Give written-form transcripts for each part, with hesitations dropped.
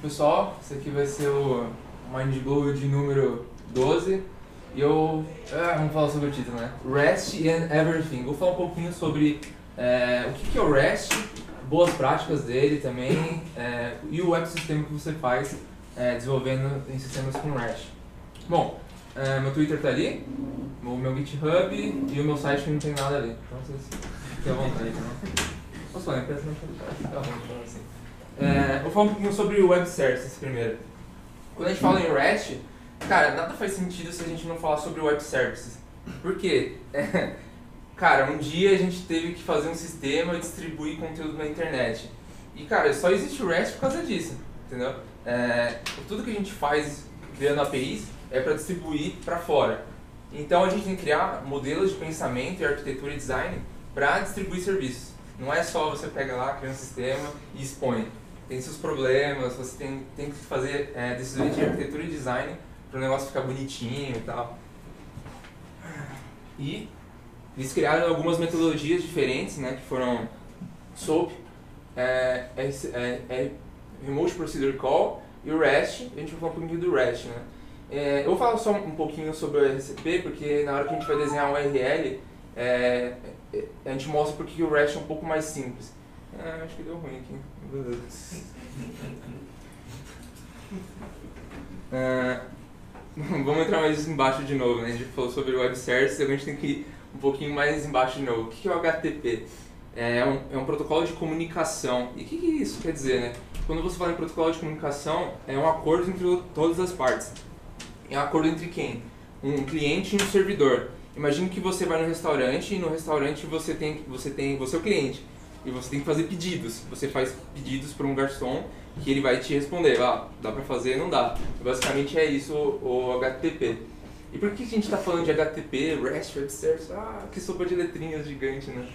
Pessoal, esse aqui vai ser o Mindblow de número 12 e vamos falar sobre o título, né? REST and Everything. Vou falar um pouquinho sobre o que é o REST, boas práticas dele também e o ecossistema que você faz desenvolvendo em sistemas com REST. Bom, meu Twitter tá ali, o meu GitHub e o meu site que não tem nada ali, então vocês fiquem à vontade, né? Posso falar, peço não ficar à vontade, assim. Vou falar um pouquinho sobre o Web Services primeiro. Quando a gente fala em REST, cara, nada faz sentido se a gente não falar sobre o Web Services. Por quê? Cara, um dia a gente teve que fazer um sistema e distribuir conteúdo na internet. E, cara, só existe o REST por causa disso, entendeu? Tudo que a gente faz criando APIs é para distribuir para fora. Então a gente tem que criar modelos de pensamento e arquitetura e design para distribuir serviços. Não é só você pega lá, cria um sistema e expõe. Tem seus problemas, você tem que fazer decisões de arquitetura e design para o negócio ficar bonitinho e tal. E eles criaram algumas metodologias diferentes, né, que foram SOAP, Remote Procedure Call e o REST. A gente vai falar um pouquinho do REST, né. Eu vou falar só um pouquinho sobre o RCP, porque na hora que a gente vai desenhar um URL, a gente mostra porque o REST é um pouco mais simples. Acho que deu ruim aqui. Vamos entrar mais embaixo de novo, né? A gente falou sobre o Web Services, agora a gente tem que ir um pouquinho mais embaixo de novo. O que é o HTTP? É um protocolo de comunicação. E o que isso quer dizer, né? Quando você fala em protocolo de comunicação, é um acordo entre todas as partes. É um acordo entre quem? Um cliente e um servidor. Imagine que você vai no restaurante e no restaurante você é o cliente. E você tem que fazer pedidos. Você faz pedidos para um garçom que ele vai te responder. Dá para fazer? Não dá. Basicamente é isso o HTTP. E por que a gente está falando de HTTP, REST, Web Services? Que sopa de letrinhas gigante, né?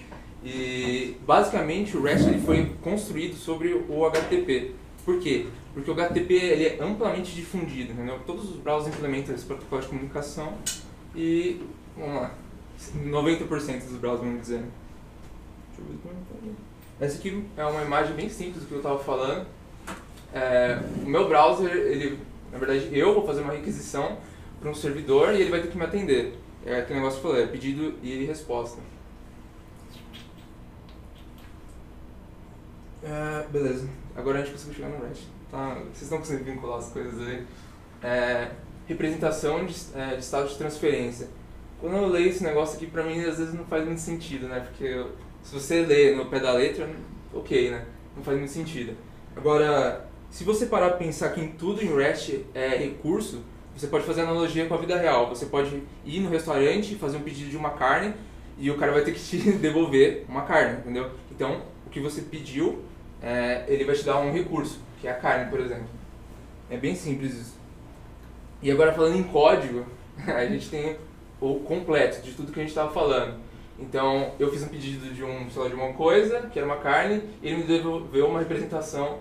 E basicamente o REST ele foi construído sobre o HTTP. Por quê? Porque o HTTP ele é amplamente difundido, entendeu? Todos os browsers implementam esse protocolo de comunicação e, vamos lá, 90% dos browsers, vamos dizer. Essa aqui é uma imagem bem simples do que eu estava falando. O meu browser, na verdade, eu vou fazer uma requisição para um servidor e ele vai ter que me atender. É aquele negócio que eu falei, pedido e resposta. Beleza, agora a gente conseguiu chegar no REST. Vocês estão conseguindo vincular as coisas aí. Representação de estado de transferência. Quando eu leio esse negócio aqui, pra mim às vezes não faz muito sentido, né? Porque se você lê no pé da letra, ok, né? Não faz muito sentido. Agora, se você parar para pensar que em tudo em REST é recurso, você pode fazer analogia com a vida real. Você pode ir no restaurante, fazer um pedido de uma carne e o cara vai ter que te devolver uma carne, entendeu? Então, o que você pediu, ele vai te dar um recurso, que é a carne, por exemplo. É bem simples isso. E agora falando em código, a gente tem o completo de tudo que a gente estava falando. Então, eu fiz um pedido de uma coisa, que era uma carne, e ele me devolveu uma representação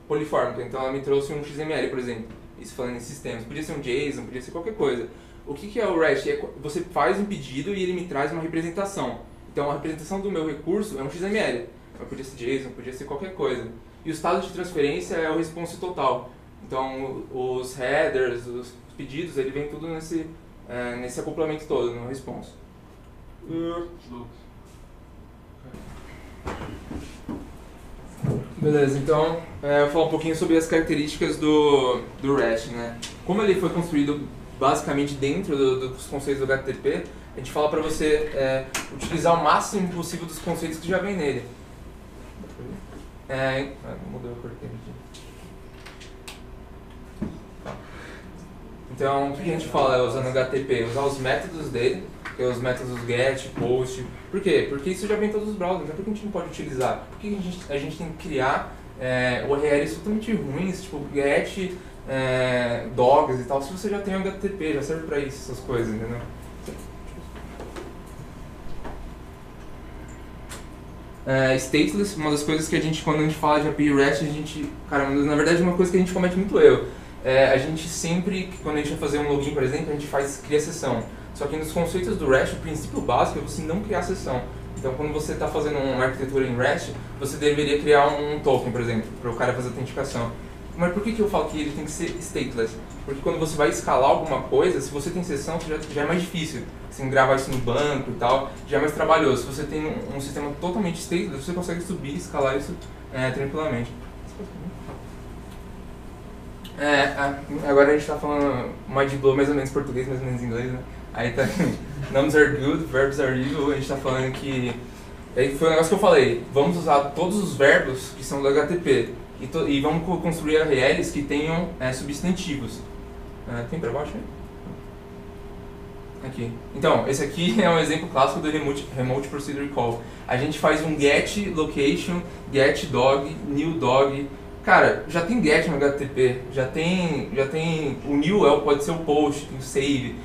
polifórmica. Então, ela me trouxe um XML, por exemplo. Isso falando em sistemas. Podia ser um JSON, podia ser qualquer coisa. O que é o REST? Você faz um pedido e ele me traz uma representação. Então, a representação do meu recurso é um XML. Podia ser JSON, podia ser qualquer coisa. E o estado de transferência é o response total. Então, os headers, os pedidos, ele vem tudo nesse acoplamento todo, no response. Beleza, então eu vou falar um pouquinho sobre as características do REST, né? Como ele foi construído basicamente dentro dos conceitos do HTTP, a gente fala para você utilizar o máximo possível dos conceitos que já vem nele. Mudou a cor aqui. Então, o que a gente fala usando o HTTP? Usar os métodos dele, que é os métodos get, post. Por quê? Porque isso já vem em todos os browsers, então por que a gente não pode utilizar? Por que a gente tem que criar URLs totalmente ruins, tipo get, dogs e tal, se você já tem o HTTP, já serve pra isso, essas coisas, entendeu? Stateless, uma das coisas que quando a gente fala de API REST, cara, na verdade é uma coisa que a gente comete muito erro. A gente sempre, quando a gente vai fazer um login, por exemplo, a gente cria sessão. Só que nos conceitos do REST, o princípio básico é você não criar sessão. Então, quando você está fazendo uma arquitetura em REST, você deveria criar um token, por exemplo, para o cara fazer autenticação. Mas por que eu falo que ele tem que ser stateless? Porque quando você vai escalar alguma coisa, se você tem sessão, já é mais difícil. Assim, gravar isso no banco e tal, já é mais trabalhoso. Se você tem um sistema totalmente stateless, você consegue subir e escalar isso tranquilamente. Agora a gente está falando Mindblow mais ou menos português, mais ou menos inglês, né? Aí tá numbers are good, verbs are evil, a gente está falando que... Foi um negócio que eu falei, vamos usar todos os verbos que são do HTTP e vamos construir URLs que tenham substantivos. Tem para baixo aí? Aqui. Então, esse aqui é um exemplo clássico do Remote Procedure Call. A gente faz um get location, get dog, new dog. Cara, já tem get no HTTP, já tem o new pode ser o post, tem o save.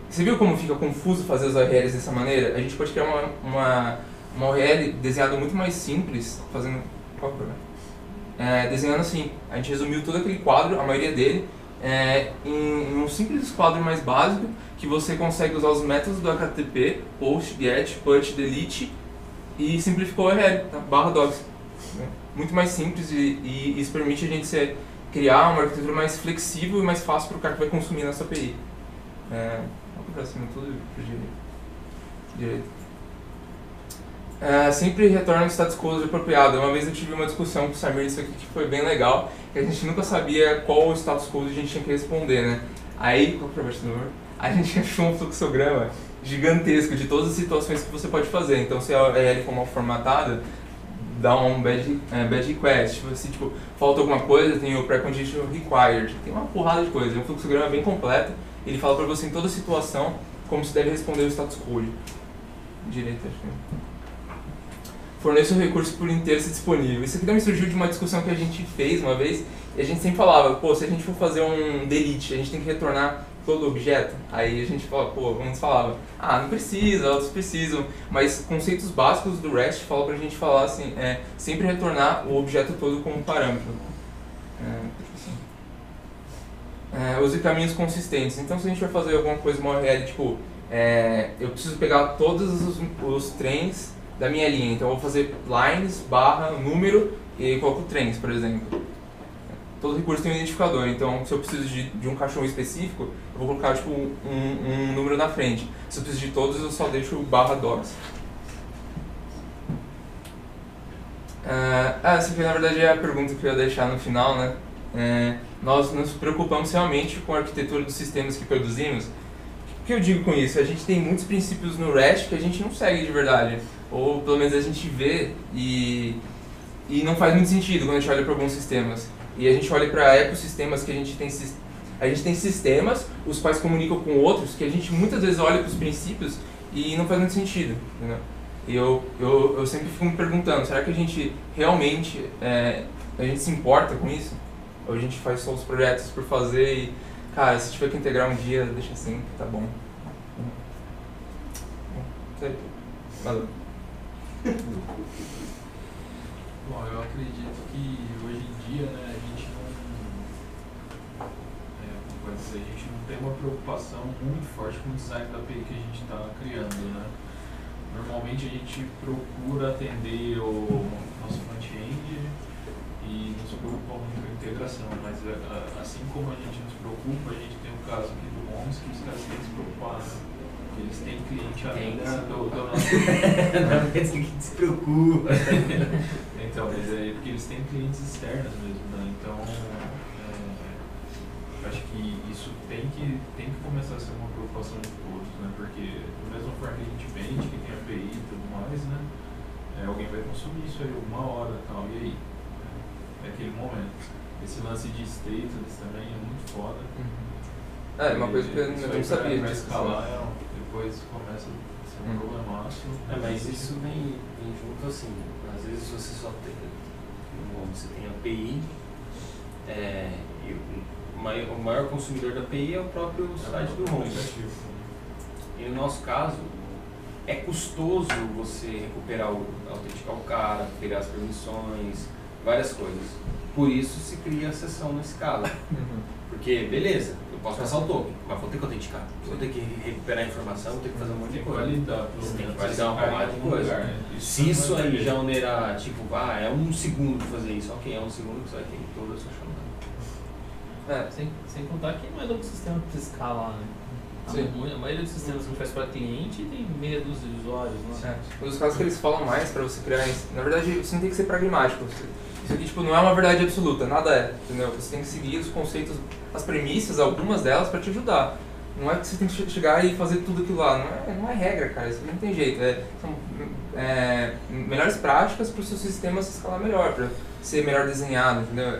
Você viu como fica confuso fazer as URLs dessa maneira? A gente pode criar uma URL desenhada muito mais simples, fazendo... Qual é o problema? Desenhando assim, a gente resumiu todo aquele quadro, a maioria dele, em um simples quadro mais básico, que você consegue usar os métodos do HTTP, post, get, put, delete, e simplificou a URL, tá? /docs. Muito mais simples e isso permite a gente criar uma arquitetura mais flexível e mais fácil para o cara que vai consumir nossa API. Vamos para cima tudo para direito. Sempre retorna o status code apropriado. Uma vez eu tive uma discussão com o Samir isso aqui que foi bem legal, que a gente nunca sabia qual o status code a gente tinha que responder, né? Aí, a gente achou um fluxograma gigantesco de todas as situações que você pode fazer. Então, se a URL for mal formatada, dá um bad request. Se falta alguma coisa, tem o precondition required. Tem uma porrada de coisa. É um fluxograma bem completo. Ele fala para você em toda situação como se deve responder o status code. Direito, acho que... Forneça o recurso por inteiro se disponível. Isso aqui também surgiu de uma discussão que a gente fez uma vez, e a gente sempre falava, se a gente for fazer um delete, a gente tem que retornar todo o objeto. Aí a gente falava, não precisa, outros precisam, mas conceitos básicos do REST falam pra gente falar assim, sempre retornar o objeto todo como parâmetro. Use caminhos consistentes. Então se a gente vai fazer alguma coisa, uma URL, eu preciso pegar todos os trens da minha linha, então eu vou fazer lines, número e coloco trens, por exemplo. Todo recurso tem um identificador, então se eu preciso de um cachorro específico, eu vou colocar um número na frente. Se eu preciso de todos, eu só deixo o /docs. Essa aqui na verdade é a pergunta que eu ia deixar no final, né? Nós nos preocupamos realmente com a arquitetura dos sistemas que produzimos. O que eu digo com isso? A gente tem muitos princípios no REST que a gente não segue de verdade. Ou pelo menos a gente vê e não faz muito sentido quando a gente olha para alguns sistemas. E a gente olha para ecossistemas que a gente tem sistemas, os quais comunicam com outros, que a gente muitas vezes olha para os princípios e não faz muito sentido. Entendeu? E eu sempre fico me perguntando, será que a gente realmente a gente se importa com isso? Ou a gente faz só os projetos por fazer e, cara, se tiver que integrar um dia, deixa assim, tá bom. Valeu. Bom, eu acredito que hoje em dia, né, a gente não tem uma preocupação muito forte com o design da API que a gente está criando, né? Normalmente a gente procura atender o nosso front-end e nos preocupa muito com a integração, mas assim como a gente nos preocupa, a gente tem o caso aqui do Homes que os caras têm que se preocupar, né? Eles têm cliente ainda do nosso... Não, quer dizer que se preocupa. Então, mas porque eles têm clientes externos mesmo, né? Então, acho que isso tem que começar a ser uma preocupação de todos, né? Porque, da mesma forma que a gente vende, que tem API e tudo mais, né? Alguém vai consumir isso aí uma hora e tal, e aí? É aquele momento. Esse lance de stateless também é muito foda. Uma coisa que eu não sabia pra disso. Escalar, depois começa a ser um problemaço. Mas isso vem junto assim, às vezes você só tem, você tem API, e o maior consumidor da API é o próprio site do home. E no nosso caso, é custoso você autenticar o cara, pegar as permissões, várias coisas. Por isso se cria a sessão na escala. Porque, beleza, eu posso passar o token, mas vou ter que autenticar. Vou ter que recuperar a informação, vou ter que fazer um monte de coisa. Você tem que validar uma porrada de coisa. Se isso aí já onerar, tipo, é 1 segundo pra fazer isso, ok, é 1 segundo que você vai ter toda a sua chamada. Sem contar que não é todo sistema que precisa escalar, né? A maioria dos sistemas que a gente faz para cliente tem meia dúzia de usuários, né? Um dos casos que eles falam mais para você criar, na verdade, você não tem que ser pragmático. Isso aqui tipo, não é uma verdade absoluta, nada é, entendeu? Você tem que seguir os conceitos, as premissas, algumas delas para te ajudar. Não é que você tem que chegar e fazer tudo aquilo lá, não é regra, cara, isso não tem jeito. São melhores práticas para o seu sistema se escalar melhor, para ser melhor desenhado, entendeu?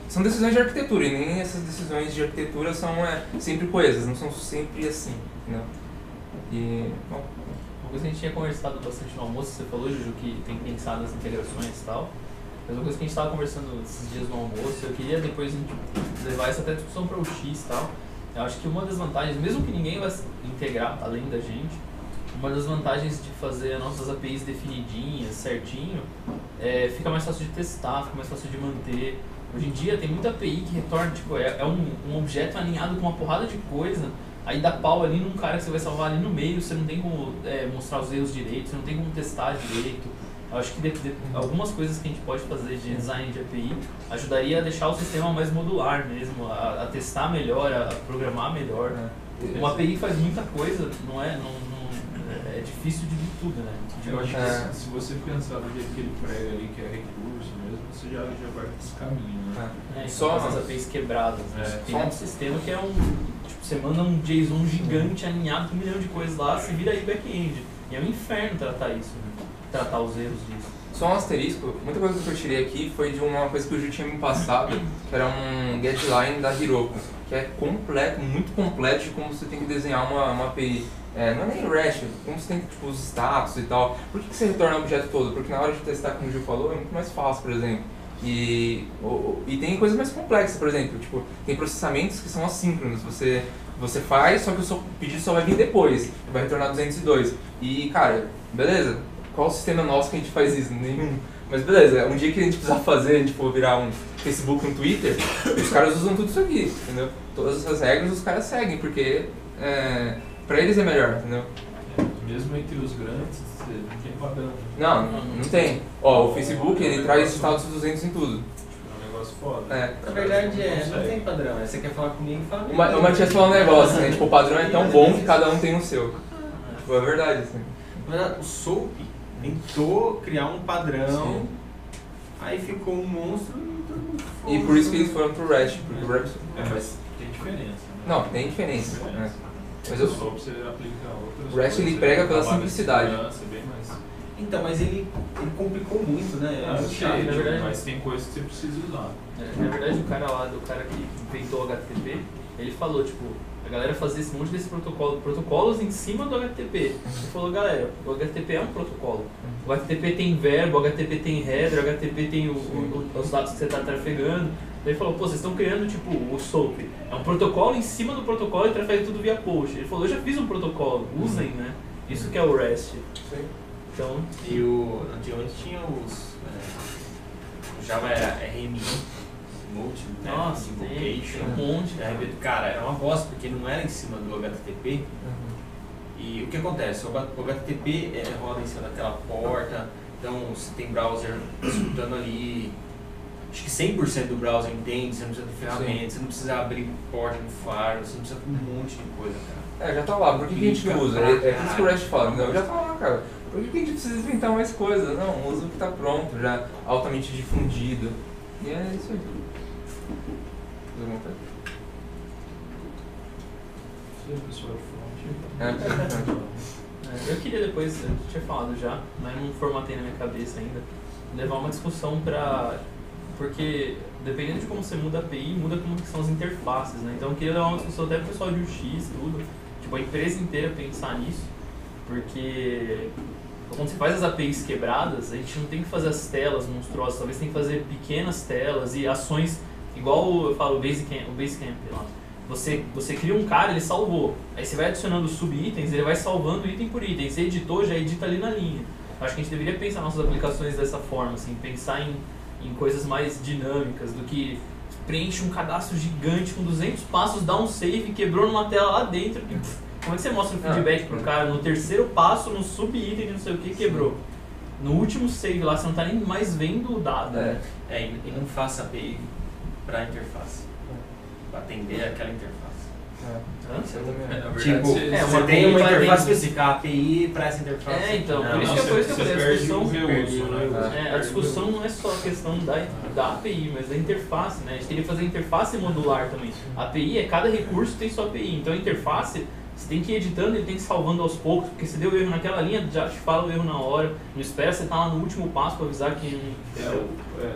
São decisões de arquitetura e nem essas decisões de arquitetura são sempre coesas, não são sempre assim, entendeu? E, bom. Uma coisa que a gente tinha conversado bastante no almoço, você falou, Juju, que tem que pensar nas integrações e tal. Mas uma coisa que a gente estava conversando esses dias no almoço, eu queria depois a gente levar essa até discussão para o X e tal. Eu acho que uma das vantagens, mesmo que ninguém vai integrar além da gente, uma das vantagens de fazer as nossas APIs definidinhas, certinho, fica mais fácil de testar, fica mais fácil de manter. Hoje em dia tem muita API que retorna, tipo, um objeto alinhado com uma porrada de coisa, aí dá pau ali num cara que você vai salvar ali no meio, você não tem como mostrar os erros direito, você não tem como testar direito. Eu acho que algumas coisas que a gente pode fazer de design de API ajudaria a deixar o sistema mais modular mesmo, a testar melhor, a programar melhor. Uma API faz muita coisa, é difícil de ver tudo, né? Eu acho que se você pensar do jeito que ele prega ali, que é recurso mesmo, você já vai para esse caminho, né? Só essas APIs quebradas. Né? Tem um sistema que é você manda um JSON gigante alinhado com 1 milhão de coisas lá, se vira aí back-end. E é um inferno tratar isso, né? Tratar os erros disso. Só um asterisco, muita coisa que eu tirei aqui foi de uma coisa que o Ju tinha me passado, que era um guideline da Heroku, que é completo, muito completo de como você tem que desenhar uma API. Não é nem REST, como você tem tipo, os status e tal. Por que você retorna o objeto todo? Porque na hora de testar, como o Gil falou, é muito mais fácil, por exemplo. E tem coisas mais complexas, por exemplo, tipo, tem processamentos que são assíncronos. Você faz, só que o seu pedido só vai vir depois, vai retornar 202. E, cara, beleza, qual o sistema nosso que a gente faz isso? Nenhum. Mas beleza, um dia que a gente precisar fazer, a gente for virar um Facebook, um Twitter, os caras usam tudo isso aqui, entendeu? Todas essas regras os caras seguem, porque pra eles é melhor, entendeu? Mesmo entre os grandes, não tem padrão. Não tem. Ó, o Facebook, ele traz status 200 em tudo. É um negócio foda. Na verdade, não tem padrão. Você quer falar comigo e fala O Matias falou um negócio, né? Tipo, o padrão é tão bom que cada um tem o seu. Tipo, é verdade, assim. Mas o SOAP tentou criar um padrão, sim. Aí ficou um monstro e todo mundo foi. E por isso que eles foram pro REST, porque o REST... Mas tem diferença, né? Não, tem diferença. Mas o SOAP você aplica outras o REST ele prega pela simplicidade. Então, mas ele complicou muito, né? Eu sei, na verdade, mas tem coisas que você precisa usar. Na verdade, o cara que inventou o HTTP, ele falou, tipo, a galera fazia esse monte desse protocolos em cima do HTTP. Ele falou, galera, o HTTP é um protocolo. O HTTP tem verbo, o HTTP tem header, o HTTP tem os dados que você está trafegando. Daí ele falou, pô, vocês estão criando tipo o SOAP. É um protocolo em cima do protocolo e trafega tudo via post. Ele falou, eu já fiz um protocolo, usem, né? Isso que é o REST. Sim. Então, e antigamente tinha o Java era RMI, Multi, né? Nossa, tem um monte. Cara, era uma bosta, porque não era em cima do HTTP. E o que acontece? O HTTP roda em cima daquela porta, então você tem browser escutando ali. Acho que 100% do browser entende, você não precisa de ferramentas, você não precisa abrir porta no Fire, você não precisa de um monte de coisa, cara. Já tá lá, por que a gente não usa? É isso que o REST fala, não, já tá lá, cara. Por que a gente precisa inventar mais coisa? Não, usa o que tá pronto, já altamente difundido. E é isso aí. Eu queria depois, eu tinha falado já, mas não formatei na minha cabeça ainda, levar uma discussão pra... Porque dependendo de como você muda a API, muda como que são as interfaces, né? Então eu queria dar uma discussão até pro pessoal de UX, tudo, tipo a empresa inteira pensar nisso, porque quando você faz as APIs quebradas, a gente não tem que fazer as telas monstruosas, talvez tem que fazer pequenas telas e ações, igual eu falo o Basecamp lá. Você cria um cara, ele salvou, aí você vai adicionando sub-itens, ele vai salvando item por item, você editou, já edita ali na linha. Acho que a gente deveria pensar nossas aplicações dessa forma, assim, pensar em em coisas mais dinâmicas, do que preenche um cadastro gigante com 200 passos, dá um save, quebrou numa tela lá dentro. Como é que você mostra o feedback pro cara? No terceiro passo, no sub-item de não sei o que, quebrou. No último save lá, você não tá nem mais vendo o dado. Né? E não faça API para interface, para atender aquela interface. Na verdade, Tipo, uma você tem uma API interface específica, a API para essa interface. Então, Não, por isso não, que é coisa que eu falei, a discussão, o reuso, né? a discussão não é só a questão da API, mas da interface, né? A gente queria fazer interface modular também. A API cada recurso tem sua API, então a interface você tem que ir editando, ele tem que ir salvando aos poucos, porque se deu erro naquela linha, já te fala o erro na hora, não espera você estar lá no último passo para avisar que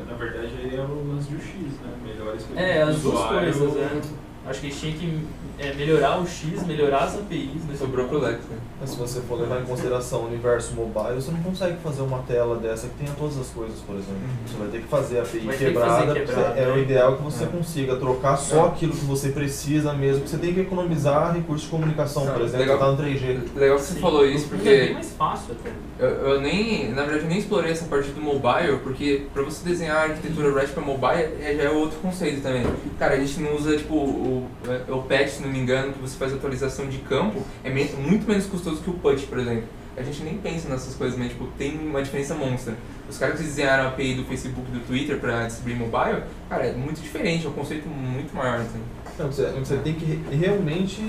Na verdade aí é o lance do X, né? Melhor as duas coisas, Acho que a gente tinha que melhorar o X, melhorar as APIs. Sobrou pro Lex, né? Mas se você for levar em consideração o universo mobile, você não consegue fazer uma tela dessa que tenha todas as coisas, por exemplo. Você vai ter que fazer a API quebrada, o ideal que você consiga trocar só aquilo que você precisa mesmo, que você tem que economizar recursos de comunicação, por exemplo, que tá no 3G. Legal que você falou isso, porque... É bem mais fácil até. Na verdade, eu nem explorei essa parte do mobile, porque pra você desenhar a arquitetura REST pra mobile já é outro conceito também. Cara, a gente não usa tipo o patch, se não me engano, que você faz atualização de campo, é muito menos custoso que o put, por exemplo. A gente nem pensa nessas coisas, mas tipo, tem uma diferença monstra. Os caras que desenharam a API do Facebook e do Twitter pra distribuir mobile, cara, é muito diferente, é um conceito muito maior. Assim. Não, você tem que realmente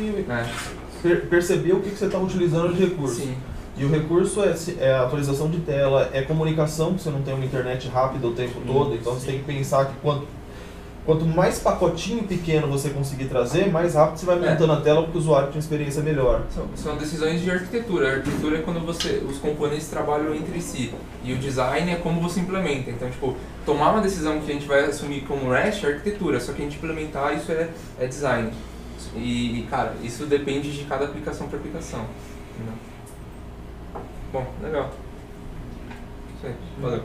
perceber o que você está utilizando de recurso. Sim. E o recurso é a atualização de tela, é comunicação, porque você não tem uma internet rápida o tempo todo, então você tem que pensar que quanto mais pacotinho pequeno você conseguir trazer, mais rápido você vai aumentando a tela porque o usuário tem uma experiência melhor. São decisões de arquitetura. A arquitetura é quando os componentes trabalham entre si. E o design é como você implementa. Então, tipo, tomar uma decisão que a gente vai assumir como REST é arquitetura, só que a gente implementar isso é design. E, cara, isso depende de cada aplicação para aplicação. Entendeu? Bom, legal. Isso aí. Valeu.